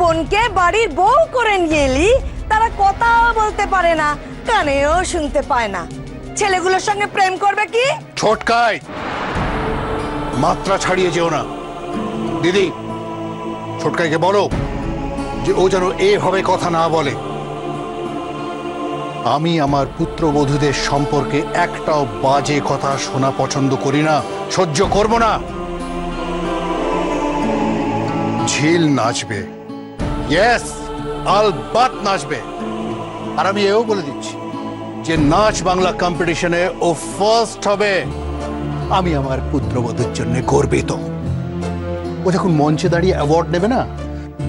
বোনকে বাড়ির বউ করে নিয়ে এলি, তারা কথাও বলতে পারে না, কানেও শুনতে পায় না। ছেলেগুলোর সঙ্গে প্রেম করবে কি? ছোটকাই, মাত্রা ছাড়িয়ে যেও না। দিদি, ছোটকাইকে বলো যে ও যেন এভাবে কথা না বলে। আমি আমার পুত্রবধূদের সম্পর্কে একটাও বাজে কথা শোনা পছন্দ করি না, সহ্য করব না। ঝিল নাচবে, ইয়েস, আলবাত নাচবে। আর আমি এও বলে দিচ্ছি যে নাচ বাংলা কম্পিটিশনে ও ফার্স্ট হবে। আমি আমার পুত্রবধূর জন্য গর্বিত। ও যখন মঞ্চে দাঁড়িয়ে অ্যাওয়ার্ড নেবে না,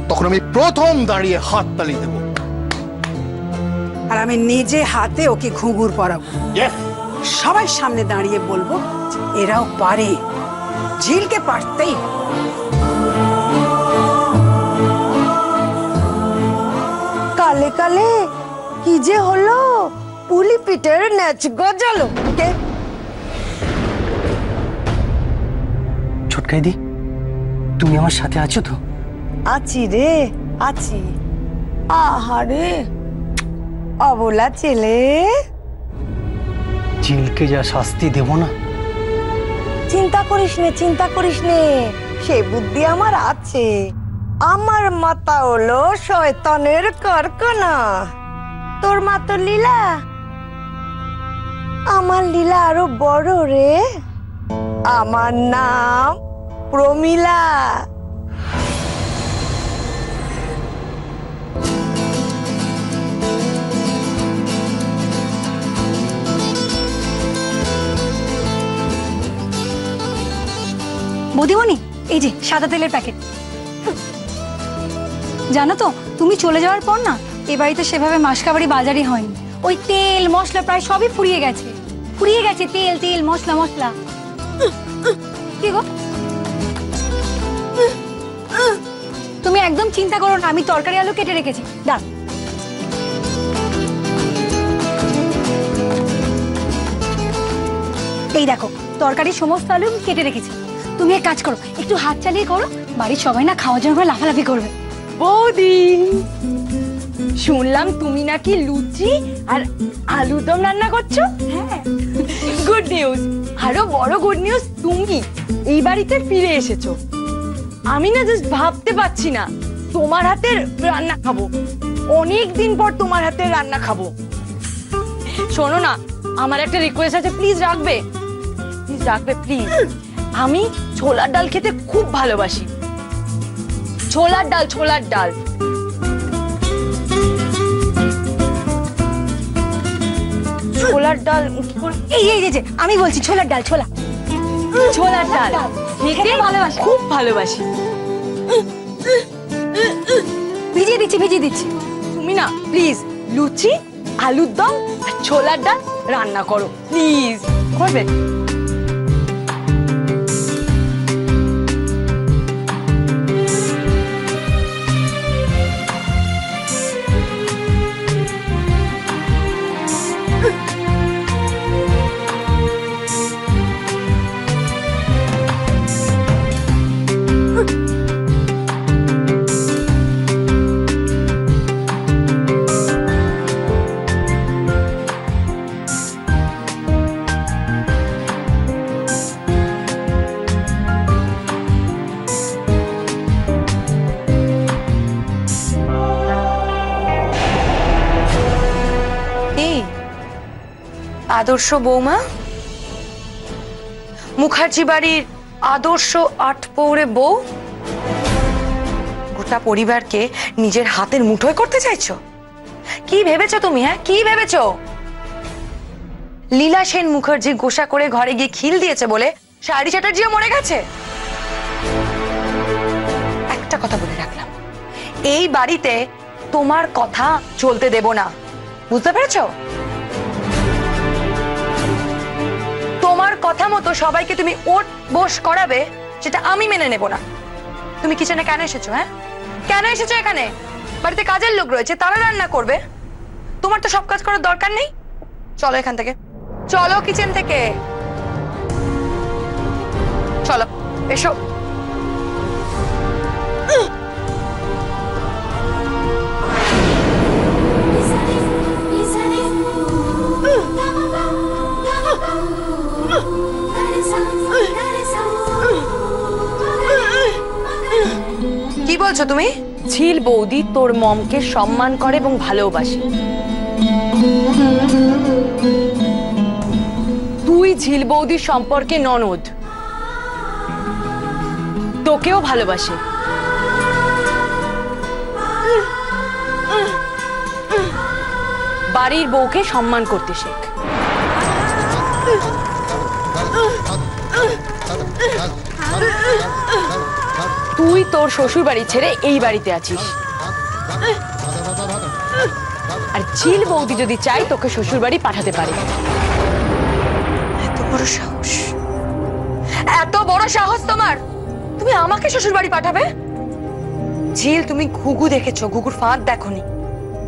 তখন আমি প্রথম দাঁড়িয়ে হাততালি দেব। আর আমি নিজে হাতে ওকে ঘুঙুর পরাবো। সবাই সামনে দাঁড়িয়ে বলবো এরাও পারে, ঝিলকে পারতেই। কালে কালে কি যে হলো, পুলি পিঠের নাচ গজালো। ছোটকাইদি, তুমি আমার সাথে আছো তো? আছি রে, আছি। আহারে অবলা ছেলে, ঝিলকে যা শাস্তি দেব না। চিন্তা করিস নে, চিন্তা করিস নে, সে বুদ্ধি আমার আছে। আমার মাথা হলো শয়তানের কারখানা। তোর মা তো লীলা, আমার লীলা আরো বড় রে। আমার নাম প্রমীলা। বৌদিমণি, এই যে সাদা তেলের প্যাকেট। জানো তো, তুমি চলে যাওয়ার পর না এ বাড়িতে সেভাবে মাসকাবাড়ি বাজারই হয়নি। ওই তেল মশলা প্রায় সবই ফুরিয়ে গেছে, ফুরিয়ে গেছে। তেল তেল মশলা মশলা। কি গো, তুমি একদম চিন্তা করো না, আমি তরকারি আলু কেটে রেখেছি। দাঁড়, এই দেখো তরকারি সমস্ত আলু কেটে রেখেছি। তুমি এক কাজ করো, একটু হাত চালিয়ে করো, বাড়ির সবাই না খাওয়ার জন্য লাফালাফি করবে। বৌদি, শুনলাম তুমি নাকি লুচি আর আলুর দম রান্না করছো। হ্যাঁ, গুড নিউজ। আরো বড় গুড নিউজ, তুমি এই বাড়িতে ফিরে এসেছো। আমি না জাস্ট ভাবতে পারছি না তোমার হাতের রান্না খাবো। অনেক দিন পর তোমার হাতের রান্না খাবো। শোনো না, আমার একটা রিকোয়েস্ট আছে, প্লিজ রাখবে, প্লিজ রাখবে, প্লিজ। আমি ছোলার ডাল খেতে খুব ভালোবাসি। ছোলার ডাল, ছোলার ডাল। ছোলার ডাল এই এই যে আমি বলছি ছোলার ডাল, ছোলা ছোলার ডাল খেতে ভালোবাসি, খুব ভালোবাসি। ভিজিয়ে দিচ্ছি, ভিজিয়ে দিচ্ছি। তুমি না প্লিজ লুচি, আলুর দম আর ছোলার ডাল রান্না করো, প্লিজ। করবে? আদর্শ বৌমা, মুখার্জি বাড়ির আদর্শ আটপৌরে বউ, গোটা পরিবারকে নিজের হাতের মুঠোয় করতে চাইছো? কি ভেবেছো তুমি? হ্যাঁ, কি ভেবেছো? লীলা সেন মুখার্জি গোসা করে ঘরে গিয়ে খিল দিয়েছে বলে শাড়ি চ্যাটার্জিও মরে গেছে? একটা কথা বলে রাখলাম, এই বাড়িতে তোমার কথা চলতে দেব না, বুঝতে পেরেছো? তোমার কথা মতো সবাইকে তুমি ওঠ বস করাবে, সেটা আমি মেনে নেব না। তুমি কিচেনে কেন এসেছো? হ্যাঁ, কেন এসেছো এখানে? বাড়িতে কাজের লোক রয়েছে, তারা রান্না করবে, তোমার তো সব কাজ করার দরকার নেই। চলো এখান থেকে, চলো কিচেন থেকে, চলো, এসো। কি বলছো তুমি? ঝিল বৌদি তোর মমকে সম্মান করে এবং ভালোবাসে। তুই ঝিল বৌদির সম্পর্কে ননদ, তোকেও ভালোবাসে। বাড়ির বউকে সম্মান করতে শেখ। তুই তোর শ্বশুর বাড়ি ছেড়ে এই বাড়িতে আছিস, আর ঝিল বৌদি যদি চাই তোকে শ্বশুর বাড়ি পাঠাতে পারে। এত বড় সাহস, এত বড় সাহস তোমার! তুমি আমাকে শ্বশুর বাড়ি পাঠাবে? ঝিল, তুমি ঘুঘু দেখেছো, ঘুঘুর ফাঁদ দেখোনি।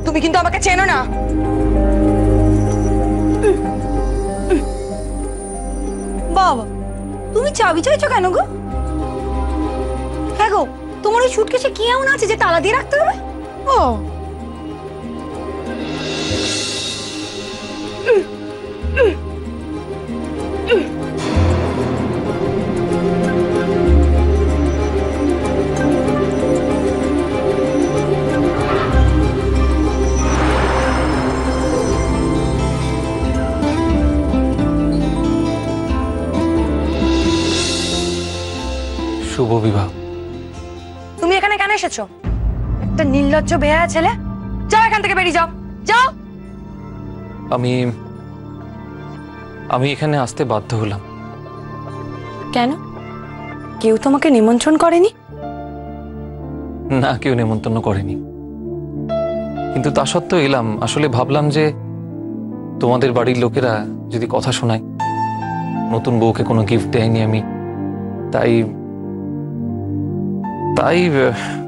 তুমি কিন্তু আমাকে চেনো না। বাবা, তুমি চাবি চাইছো কেন গো? হ্যাঁ গো, তোমার ওই সুটকেসে কি এমন আছে যে তালা দিয়ে রাখতে হবে? ও, শুভ বিবাহ। তুমি এখানে কেন এসেছো? একটা নির্লজ্জ বেহায়া ছেলে! যাও এখান থেকে, বেরিয়ে যাও, যাও। আমি এখানে আসতে বাধ্য হলাম। কেন? কেউ তোমাকে নিমন্ত্রণ করেনি? না, কেউ নেমন্তন্ন করেনি, কিন্তু তা সত্ত্বেও এলাম। আসলে ভাবলাম যে তোমাদের বাড়ির লোকেরা যদি কথা শোনায় নতুন বউকে কোনো গিফট দেয়নি আমি, তাই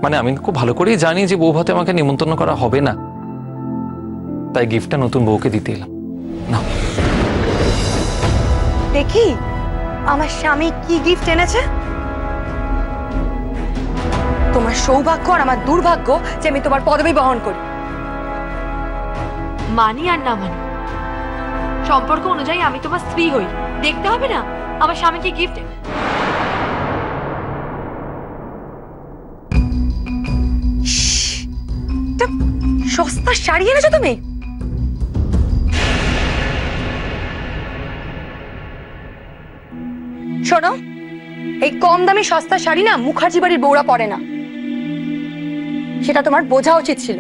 মানে আমি খুব ভালো করেই জানি যে বউ ভাতে আমাকে নিমন্ত্রণ করা হবে না, তাই গিফটটা নতুন বউকে দিতে এলাম। না, দেখি আমার স্বামী কি গিফট এনেছে। তোমার সৌভাগ্য আর আমার দুর্ভাগ্য যে আমি তোমার পদবি বহন করি। মানি আর না মানি, সম্পর্ক অনুযায়ী আমি তোমার স্ত্রী হই। দেখতে হবে না আমার স্বামীকে গিফট? সস্তা শাড়ি এনেছো তুমি? শোনো, এই কম দামি সস্তা শাড়ি না মুখার্জি বাড়ির বউরা পরে না, সেটা তোমার বোঝা উচিত ছিল।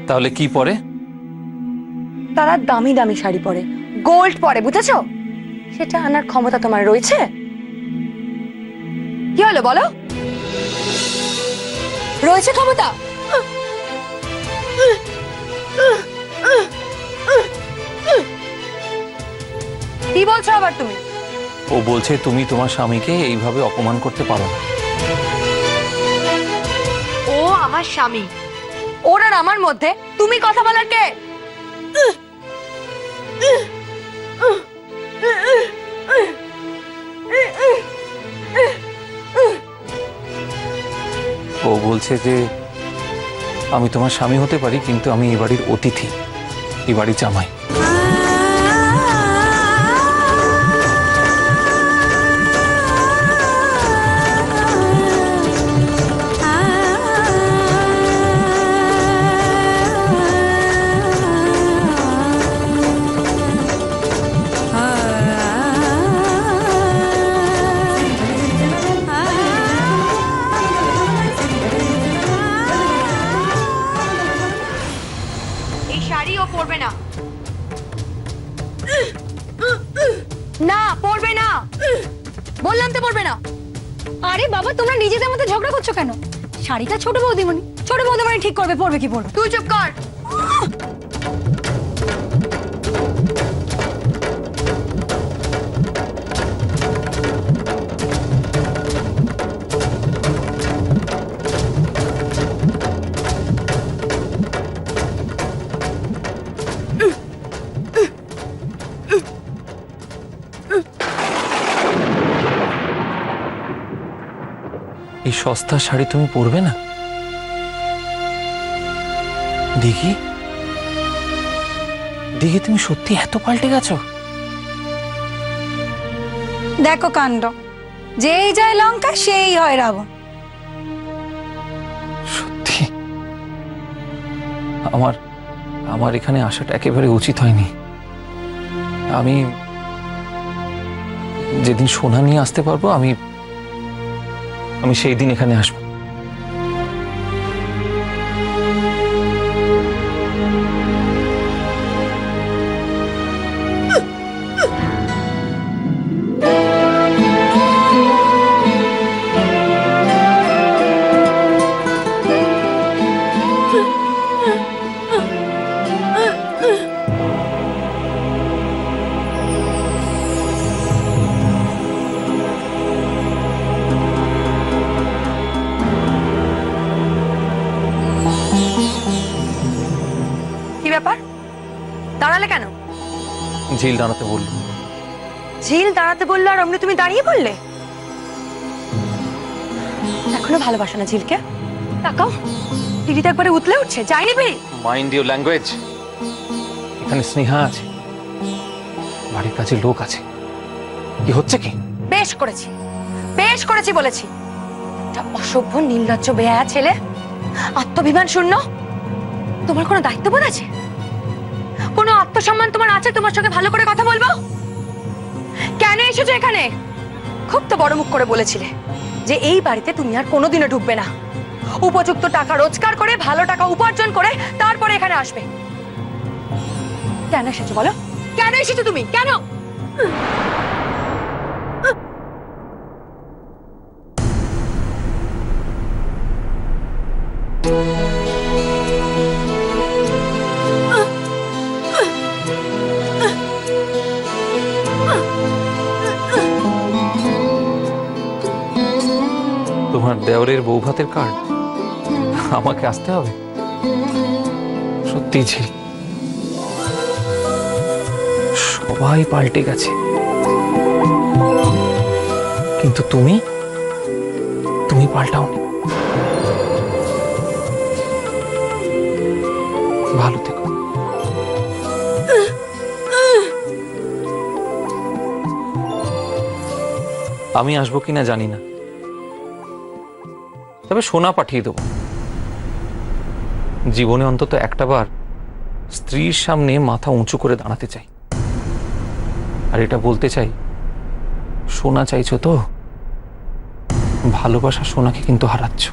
তাহলে কি পরে? তারা দামি দামি শাড়ি পরে, গোল্ড পরে, বুঝেছো? সেটা আনার ক্ষমতা তোমার রয়েছে? কি হলো বলো? রয়েছে ক্ষমতা? কি বলছো আবার তুমি? ও বলছে তুমি তোমার স্বামীকে এইভাবে অপমান করতে পারো না। ও আমার স্বামী, ওর আর আমার মধ্যে তুমি কথা বলার কে? ও বলছে যে আমি তোমার স্বামী হতে পারি, কিন্তু আমি এই বাড়ির অতিথি, এই বাড়ির জামাই। এই শাড়ি ও পরবে না। না পড়বে না, বললাম তো পড়বে না। আরে বাবা তোমরা নিজেদের মধ্যে ঝগড়া করছো কেন? শাড়িটা ছোট বৌদিমণি, ছোট বৌদিমণি ঠিক করবে পড়বে কি পড়বে। তুই চুপ কর। এই সস্তা শাড়ি তুমি পরবে না? দেখি দেখি তুমি সত্যি এত পাল্টে গেছো। দেখো কাণ্ড, যেই যায় লঙ্কা সেই হয় রাবণ। সত্যি আমার আমার এখানে আসাটা একেবারে উচিত হয়নি। আমি যেদিন সোনা নিয়ে আসতে পারবো আমি আমি সেই দিন এখানে আসবো। কি ব্যাপার, দাঁড়ালে কেন? ঝিল দাঁড়াতে বললো। ঝিল দাঁড়াতে বললো আর অমনি তুমি দাঁড়িয়ে পড়লে? এখনো ভালোবাসো না ঝিলকে? তাকাও, দিদিতে একবারে উতলে উঠছে, যায়নি পেরি। Mind your language. এখানে স্নেহা আছে, বাড়ির কাছে লোক আছে, কি হচ্ছে কি? বেশ করেছি, বেশ করেছি বলেছি। একটা অসভ্য নির্লজ্জ বেহায়া ছেলে, আত্মভিমান শূন্য। তোমার কোনো দায়িত্ববোধ আছে? কোনো আত্মসম্মান তোমার আছে? তোমার সঙ্গে ভালো করে কথা বলবো? কেন এসেছো এখানে? খুব তো বড় মুখ করে বলেছিলে যে এই বাড়িতে তুমি আর কোনোদিনও ঢুকবে না, উপযুক্ত টাকা রোজগার করে ভালো টাকা উপার্জন করে তারপরে এখানে আসবে। কেন এসেছো বলো? কেন এসেছো তুমি? কেন? তোমার দেওরের বউ ভাতের কার্ড আমাকে আসতে হবে? সত্যি ঝিল, সবাই পাল্টে গেছে, কিন্তু তুমি তুমি পাল্টাওনি। ভালো থেকো। আমি আসবো কিনা জানি না, তবে সোনা পাঠিয়ে দেবো। জীবনে অন্তত একটা বার স্ত্রীর সামনে মাথা উঁচু করে দাঁড়াতে চাই, আর এটা বলতে চাই, সোনা চাইছো তো, ভালোবাসা সোনাকে কিন্তু হারাচ্ছ।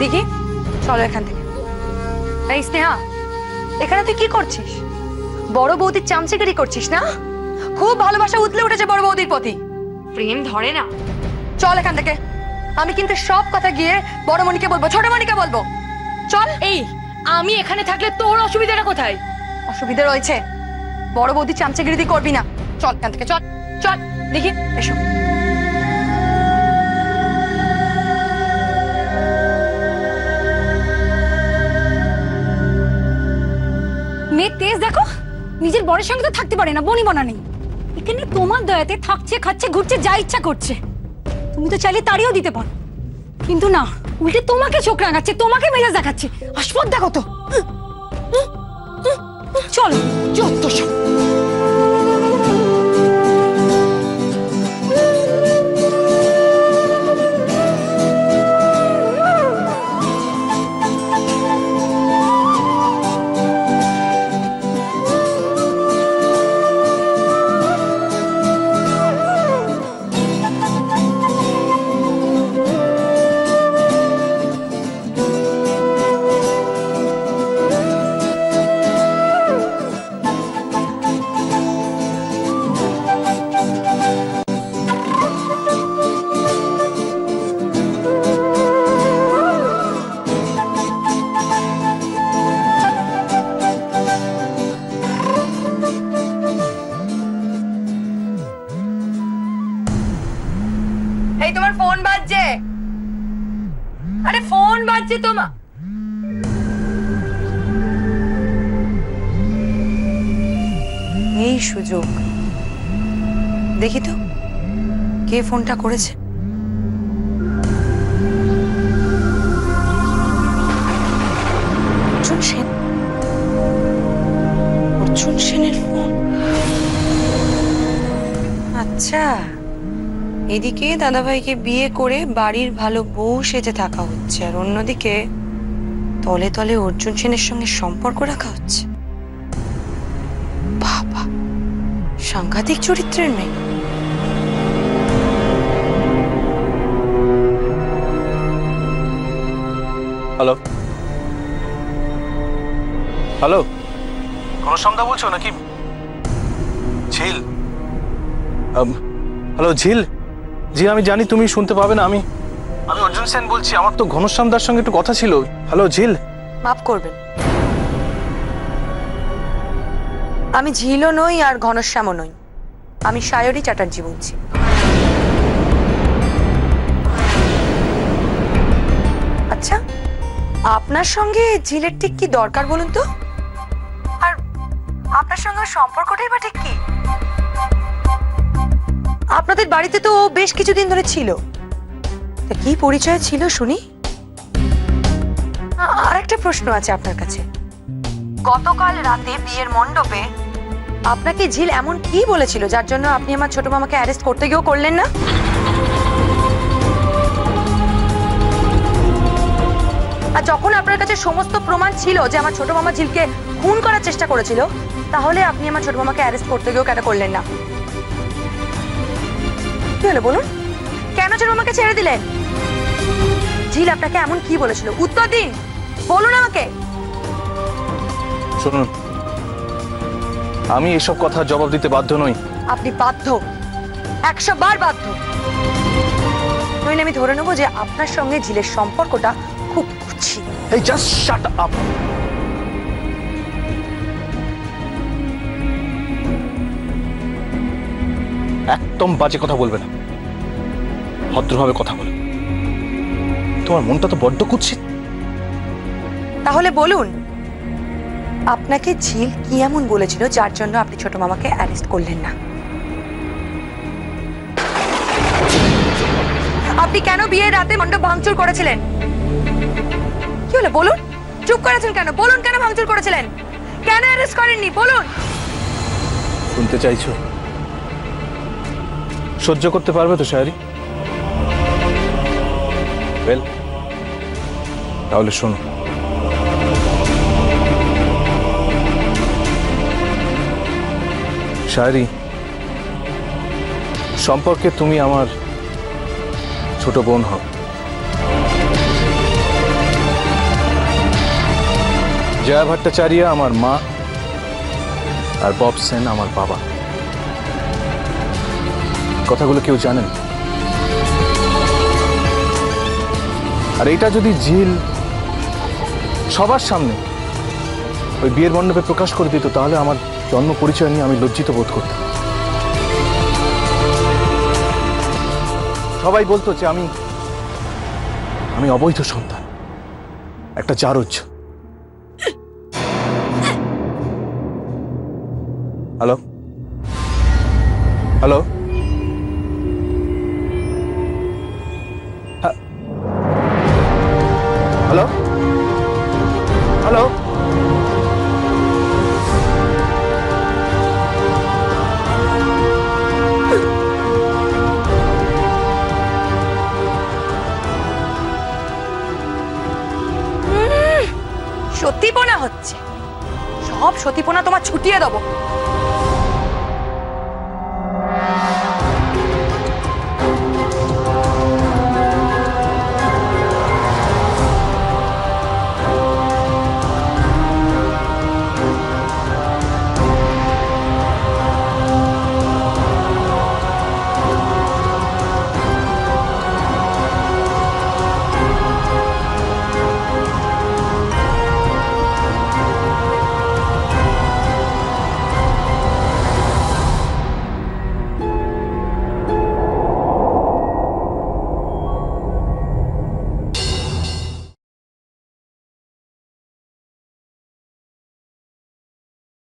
দেখি, চলো এখান থেকে। এই স্নেহা, এখানে তুই কি করছিস? বড় বৌদির চামচিগিরি করছিস না? খুব ভালোবাসা উতলে উঠেছে বড় বৌদির প্রতি। প্রেম ধরে না। চল এখান থেকে। আমি কিন্তু সব কথা গিয়ে বড় মনিকে বলবো, ছোট মনিকে বলবো। চল। এই, আমি এখানে থাকলে তোর অসুবিধাটা কোথায়? অসুবিধা রয়েছে, বড় বৌদির চামচিগিরি করবি না। চল এখান থেকে, চল চল। দেখি, এসো। মেয়ের তেজ দেখো, নিজের বরের সঙ্গে তো থাকতে পারে না, বনি বনা নেই। এখানে তোমার দয়াতে থাকছে, খাচ্ছে, ঘুরছে, যা ইচ্ছা করছে। তুমি তো চাইলে তাড়িয়েও দিতে পারো, কিন্তু না, উল্টে তোমাকে চোখ রাঙাচ্ছে, তোমাকে মেজাজ দেখাচ্ছে। আসপদ দেখো তো। চলো, যত সব। এই তোমার ফোন বাজছে, আরে ফোন বাজছে তোমার। এই সুযোগ, দেখি তো কে ফোনটা করেছে। অর্জুন সেন, অর্জুন সেনের ফোন। আচ্ছা, এদিকে দাদাভাইকে বিয়ে করে বাড়ির ভালো বউ সেজে থাকা হচ্ছে, আর অন্যদিকে তলে তলে অর্জুন সেনের সঙ্গে সম্পর্ক রাখা হচ্ছে। বাবা, সাংঘাতিক চরিত্রের মেয়ে। হ্যালো হ্যালো, ঘনশ্যামদা বলছো নাকি? ঝিল, হ্যালো ঝিল। জি আমি জানি তুমি শুনতে পাবে না, আমি অর্জুন সেন বলছি। আমার তো ঘনশ্যামদার সঙ্গে একটু কথা ছিল। হ্যালো ঝিল। মাফ করবেন, আমি ঝিলও নই আর ঘনশ্যামও নই, আমি সায়রী চ্যাটার্জি বলছি। আচ্ছা, আপনার সঙ্গে ঝিলের ঠিক কি দরকার বলুন তো? আর আপনার সঙ্গে সম্পর্কটাই বা ঠিক কি? আপনাদের বাড়িতে তো ও বেশ কিছুদিন ধরে ছিল, তা কি পরিচয় ছিল শুনি? আর একটা প্রশ্ন আছে আপনার কাছে। গতকাল রাতে বিয়ের মণ্ডপে আপনাকে ঝিল এমন কি বলেছিল যার জন্য আপনি আমার ছোট মামাকে অ্যারেস্ট করতে গিয়েও করলেন না? আর যখন আপনার কাছে সমস্ত প্রমাণ ছিল যে আমার ছোট মামা ঝিলকে খুন করার চেষ্টা করেছিল, তাহলে আপনি আমার ছোট মামাকে অ্যারেস্ট করতে গিয়েও কেন করলেন না? কি হলো বলুন, কেন ছোট মামাকে ছেড়ে দিলেন? ঝিল আপনাকে এমন কি বলেছিল? উত্তর দিন, বলুন আমাকে। শুনুন, আমি এসব কথা জবাব দিতে বাধ্য নই। আপনি বাধ্য, 100 বার বাধ্য। নইলে আমি ধরে নেবো যে আপনার সঙ্গে ঝিলের সম্পর্কটা খুব কুৎসি। এই জাস্ট শাট আপ। একদম বাজে কথা বলবে না, ভদ্রভাবে কথা বলে। তোমার মনটা তো বড্ড কুৎসিত। তাহলে বলুন, আপনাকে ঝিল কি এমন বলেছিল যার জন্য আপনি ছোট মামাকে অ্যারেস্ট করলেন না? আপনি কেন বিয়ের রাতে মণ্ডপ ভাঙচুর করেছিলেন? কি হলো বলুন, চুপ করেছেন কেন? বলুন কেন ভাঙচুর করেছিলেন, কেন অ্যারেস্ট করেননি বলুন। শুনতে চাইছো? সহ্য করতে পারবে তো শায়রি? ওয়েল, তাহলে শোনো। শায়রি, সম্পর্কে তুমি আমার ছোট বোন হও। জয়া ভট্টাচার্য আমার মা, আর বব সেন আমার বাবা। কথাগুলো কেউ জানেন? আর এটা যদি ঝিল সবার সামনে ওই বিয়ের মণ্ডপে প্রকাশ করে দিত, তাহলে আমার জন্ম পরিচয় নিয়ে আমি লজ্জিত বোধ করতাম। সবাই বলতো যে আমি অবৈধ সন্তান, একটা জারজ। হ্যালো হ্যালো, হ্যালো হ্যালো, সতীপনা হচ্ছে, সব সতীপনা তোমার ছুটিয়ে দেবো।